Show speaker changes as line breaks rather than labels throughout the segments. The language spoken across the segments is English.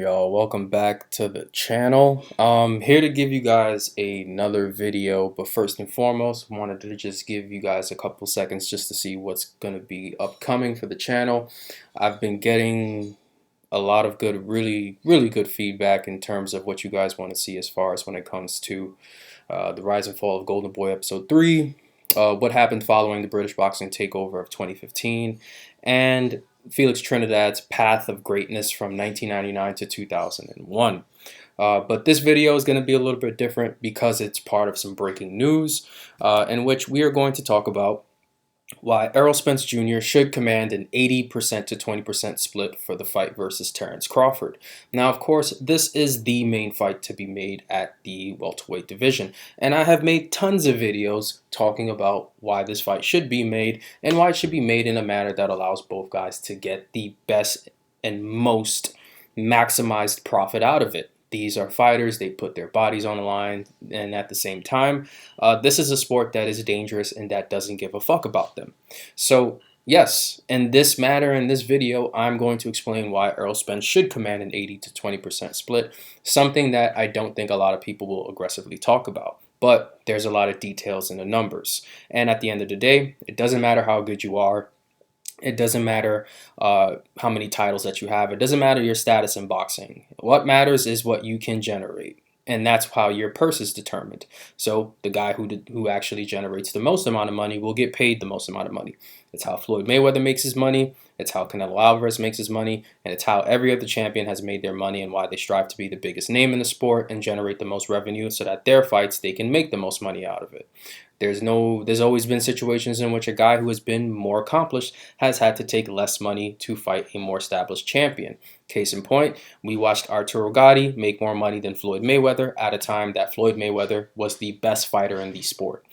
Y'all, welcome back to the channel. Here to give you guys another video, but first and foremost wanted to just give you guys a couple seconds just to see what's going to be upcoming for the channel. I've been getting a lot of good, really good feedback in terms of what you guys want to see as far as when it comes to the rise and fall of Golden Boy episode 3, what happened following the British boxing takeover of 2015, and Felix Trinidad's path of greatness from 1999 to 2001. But this video is going to be a little bit different because it's part of some breaking news in which we are going to talk about why Errol Spence Jr. should command an 80% to 20% split for the fight versus Terence Crawford. Now, of course, this is the main fight to be made at the welterweight division, and I have made tons of videos talking about why this fight should be made and why it should be made in a manner that allows both guys to get the best and most maximized profit out of it. These are fighters, they put their bodies on the line, and at the same time, this is a sport that is dangerous and that doesn't give a fuck about them. So, yes, in this matter, in this video, I'm going to explain why Errol Spence should command an 80 to 20% split, something that I don't think a lot of people will aggressively talk about. But there's a lot of details in the numbers. And at the end of the day, it doesn't matter how good you are. It doesn't matter how many titles that you have. It doesn't matter your status in boxing. What matters is what you can generate. And that's how your purse is determined. So the guy who actually generates the most amount of money will get paid the most amount of money. It's how Floyd Mayweather makes his money. It's how Canelo Alvarez makes his money. And it's how every other champion has made their money and why they strive to be the biggest name in the sport and generate the most revenue so that their fights, they can make the most money out of it. There's always been situations in which a guy who has been more accomplished has had to take less money to fight a more established champion. Case in point, we watched Arturo Gatti make more money than Floyd Mayweather at a time that Floyd Mayweather was the best fighter in the sport.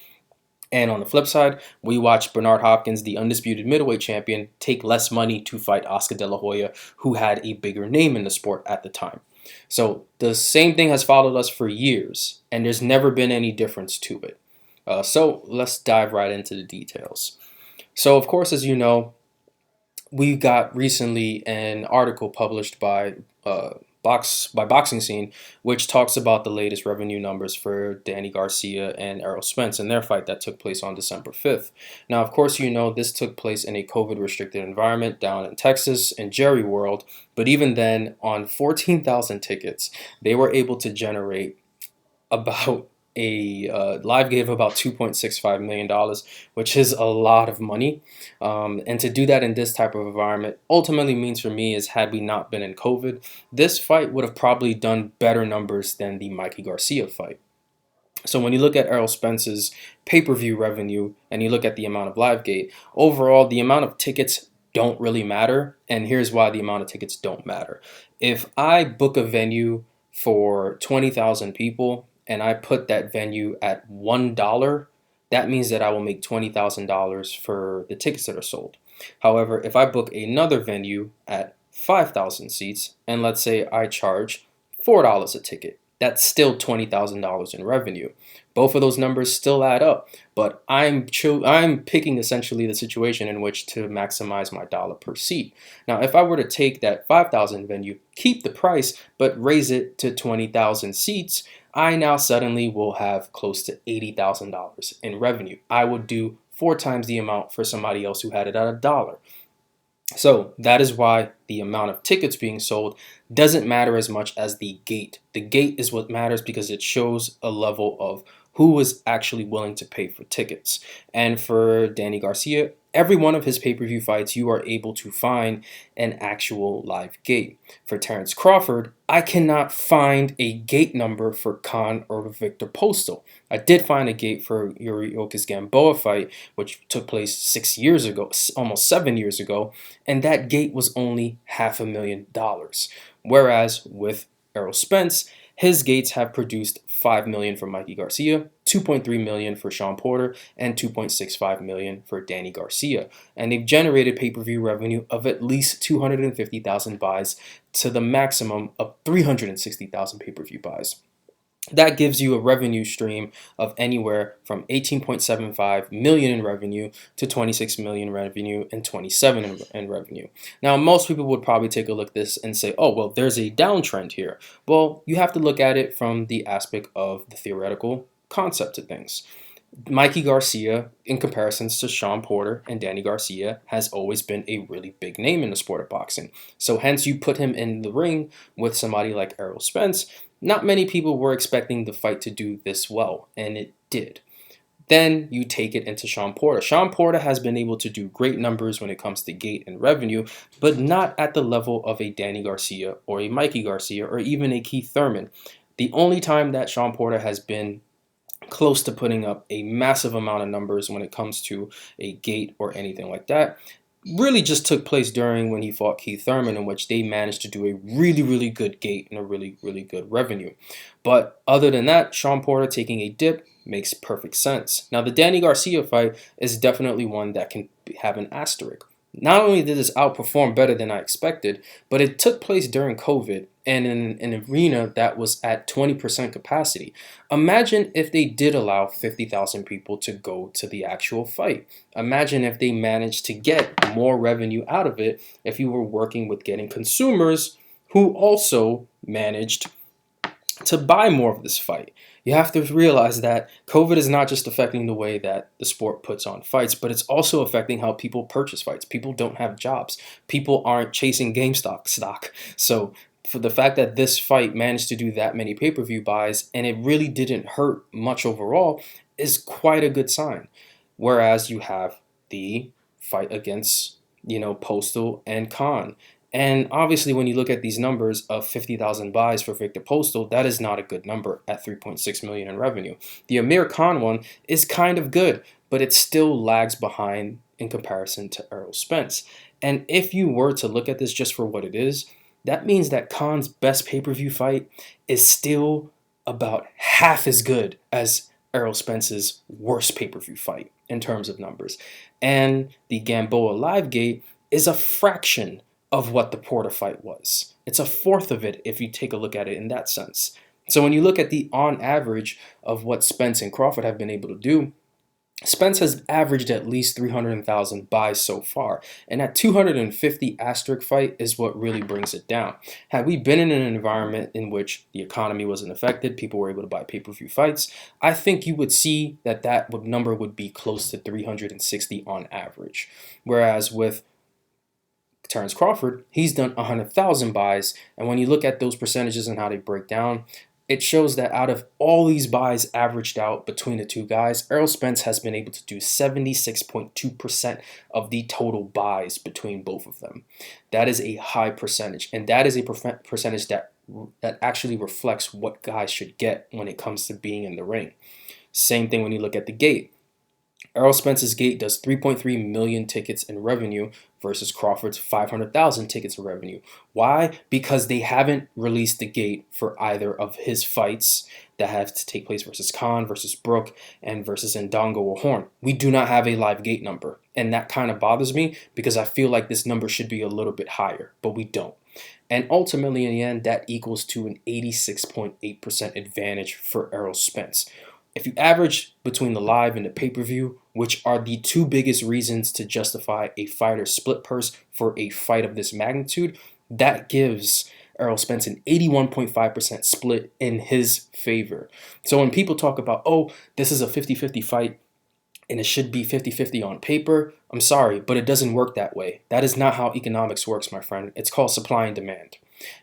And on the flip side, we watched Bernard Hopkins, the undisputed middleweight champion, take less money to fight Oscar De La Hoya, who had a bigger name in the sport at the time. So the same thing has followed us for years, and there's never been any difference to it. So let's dive right into the details. So of course, as you know, we got recently an article published by Boxing Scene, which talks about the latest revenue numbers for Danny Garcia and Errol Spence and their fight that took place on December 5th. Now, of course, you know this took place in a COVID-restricted environment down in Texas in Jerry World, but even then, on 14,000 tickets, they were able to generate about a live gave about $2.65 million, which is a lot of money. And to do that in this type of environment ultimately means for me is had we not been in COVID, this fight would have probably done better numbers than the Mikey Garcia fight. So when you look at Errol Spence's pay-per-view revenue and you look at the amount of live gate, overall the amount of tickets don't really matter. And here's why the amount of tickets don't matter. If I book a venue for 20,000 people, and I put that venue at $1, that means that I will make $20,000 for the tickets that are sold. However, if I book another venue at 5,000 seats, and let's say I charge $4 a ticket, that's still $20,000 in revenue. Both of those numbers still add up, but I'm picking essentially the situation in which to maximize my dollar per seat. Now, if I were to take that 5,000 venue, keep the price, but raise it to 20,000 seats, I now suddenly will have close to $80,000 in revenue. I would do 4 times the amount for somebody else who had it at $1. So that is why the amount of tickets being sold doesn't matter as much as the gate. The gate is what matters because it shows a level of who was actually willing to pay for tickets. And for Danny Garcia, every one of his pay-per-view fights, you are able to find an actual live gate. For Terence Crawford, I cannot find a gate number for Khan or Victor Postal. I did find a gate for Yuriorkis Gamboa fight, which took place 6 years ago, almost 7 years ago, and that gate was only $500,000. Whereas with Errol Spence, his gates have produced $5 million for Mikey Garcia, $2.3 million for Sean Porter, and $2.65 million for Danny Garcia. And they've generated pay-per-view revenue of at least 250,000 buys to the maximum of 360,000 pay-per-view buys. That gives you a revenue stream of anywhere from 18.75 million in revenue to 26 million revenue and 27 in revenue. Now, most people would probably take a look at this and say, oh, well, there's a downtrend here. Well, you have to look at it from the aspect of the theoretical concept of things. Mikey Garcia, in comparisons to Sean Porter and Danny Garcia, has always been a really big name in the sport of boxing. So hence you put him in the ring with somebody like Errol Spence. Not many people were expecting the fight to do this well, and it did. Then you take it into Sean Porter. Sean Porter has been able to do great numbers when it comes to gate and revenue, but not at the level of a Danny Garcia or a Mikey Garcia or even a Keith Thurman. The only time that Sean Porter has been close to putting up a massive amount of numbers when it comes to a gate or anything like that really just took place during when he fought Keith Thurman, in which they managed to do a really good gate and a really good revenue. But other than that, Sean Porter taking a dip makes perfect sense. Now, the Danny Garcia fight is definitely one that can have an asterisk. Not only did this outperform better than I expected, but it took place during COVID and in an arena that was at 20% capacity. Imagine if they did allow 50,000 people to go to the actual fight. Imagine if they managed to get more revenue out of it if you were working with getting consumers who also managed to buy more of this fight. You have to realize that COVID is not just affecting the way that the sport puts on fights, but it's also affecting how people purchase fights. People don't have jobs. People aren't chasing GameStop stock. So for the fact that this fight managed to do that many pay-per-view buys and it really didn't hurt much overall is quite a good sign. Whereas you have the fight against, Postal and Khan. And obviously, when you look at these numbers of 50,000 buys for Victor Postal, that is not a good number at 3.6 million in revenue. The Amir Khan one is kind of good, but it still lags behind in comparison to Errol Spence. And if you were to look at this just for what it is, that means that Khan's best pay-per-view fight is still about half as good as Errol Spence's worst pay-per-view fight in terms of numbers. And the Gamboa Live Gate is a fraction of what the Porter fight was. It's a fourth of it if you take a look at it in that sense. So when you look at the on average of what Spence and Crawford have been able to do, Spence has averaged at least 300,000 buys so far, and that 250 asterisk fight is what really brings it down. Had we been in an environment in which the economy wasn't affected, people were able to buy pay-per-view fights, I think you would see that number would be close to 360 on average. Whereas with Terence Crawford, he's done 100,000 buys, and when you look at those percentages and how they break down, it shows that out of all these buys averaged out between the two guys, Errol Spence has been able to do 76.2% of the total buys between both of them. That is a high percentage, and that is a percentage that actually reflects what guys should get when it comes to being in the ring. Same thing when you look at the gate. Errol Spence's gate does 3.3 million tickets in revenue versus Crawford's 500,000 tickets in revenue. Why? Because they haven't released the gate for either of his fights that have to take place versus Khan, versus Brook, and versus Ndongo or Horn. We do not have a live gate number, and that kind of bothers me because I feel like this number should be a little bit higher, but we don't. And ultimately, in the end, that equals to an 86.8% advantage for Errol Spence. If you average between the live and the pay-per-view, which are the two biggest reasons to justify a fighter's split purse for a fight of this magnitude, that gives Errol Spence an 81.5% split in his favor. So when people talk about, oh, this is a 50-50 fight and it should be 50-50 on paper, I'm sorry, but it doesn't work that way. That is not how economics works, my friend. It's called supply and demand.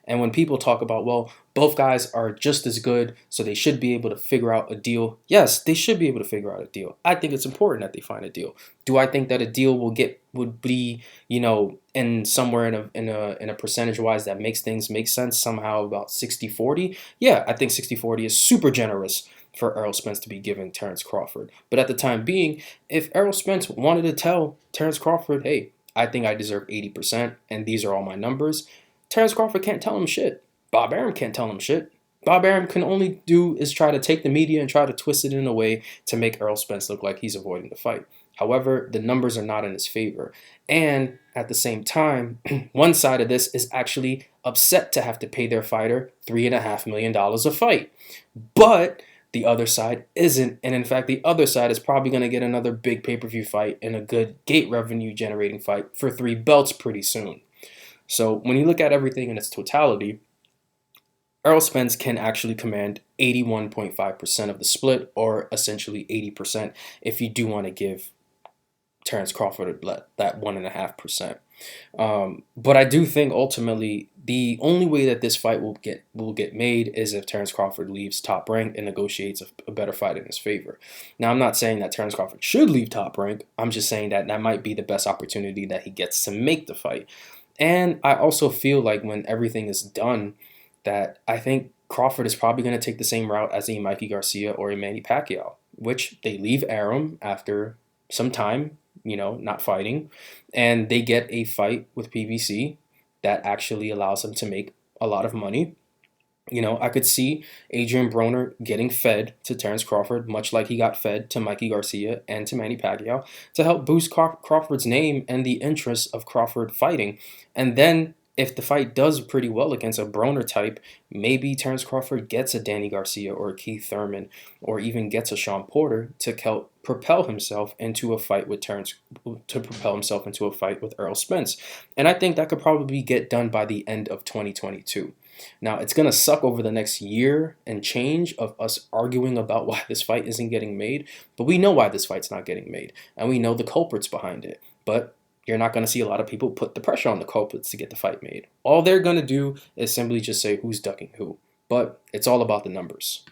And when people talk about, well, both guys are just as good, so they should be able to figure out a deal. Yes, they should be able to figure out a deal. I think it's important that they find a deal. Do I think that a deal would be, in somewhere in a percentage wise that makes things make sense somehow about 60-40? Yeah, I think 60-40 is super generous for Errol Spence to be given Terence Crawford. But at the time being, if Errol Spence wanted to tell Terence Crawford, hey, I think I deserve 80% and these are all my numbers, Terence Crawford can't tell him shit. Bob Arum can't tell him shit. Bob Arum can only do is try to take the media and try to twist it in a way to make Errol Spence look like he's avoiding the fight. However, the numbers are not in his favor. And at the same time, one side of this is actually upset to have to pay their fighter $3.5 million a fight. But the other side isn't. And in fact, the other side is probably going to get another big pay-per-view fight and a good gate revenue generating fight for 3 belts pretty soon. So when you look at everything in its totality, Errol Spence can actually command 81.5% of the split, or essentially 80% if you do want to give Terence Crawford that 1.5%. But I do think ultimately the only way that this fight will get made is if Terence Crawford leaves Top Rank and negotiates a better fight in his favor. Now, I'm not saying that Terence Crawford should leave Top Rank. I'm just saying that that might be the best opportunity that he gets to make the fight. And I also feel like when everything is done, that I think Crawford is probably going to take the same route as a Mikey Garcia or a Manny Pacquiao, which they leave Arum after some time, not fighting, and they get a fight with PBC that actually allows them to make a lot of money. I could see Adrian Broner getting fed to Terence Crawford, much like he got fed to Mikey Garcia and to Manny Pacquiao, to help boost Crawford's name and the interest of Crawford fighting. And then if the fight does pretty well against a Broner type, maybe Terence Crawford gets a Danny Garcia or a Keith Thurman, or even gets a Sean Porter to propel himself into a fight with Errol Spence. And I think that could probably get done by the end of 2022. Now, it's going to suck over the next year and change of us arguing about why this fight isn't getting made, but we know why this fight's not getting made, and we know the culprits behind it. But you're not going to see a lot of people put the pressure on the culprits to get the fight made. All they're going to do is simply just say who's ducking who. But it's all about the numbers.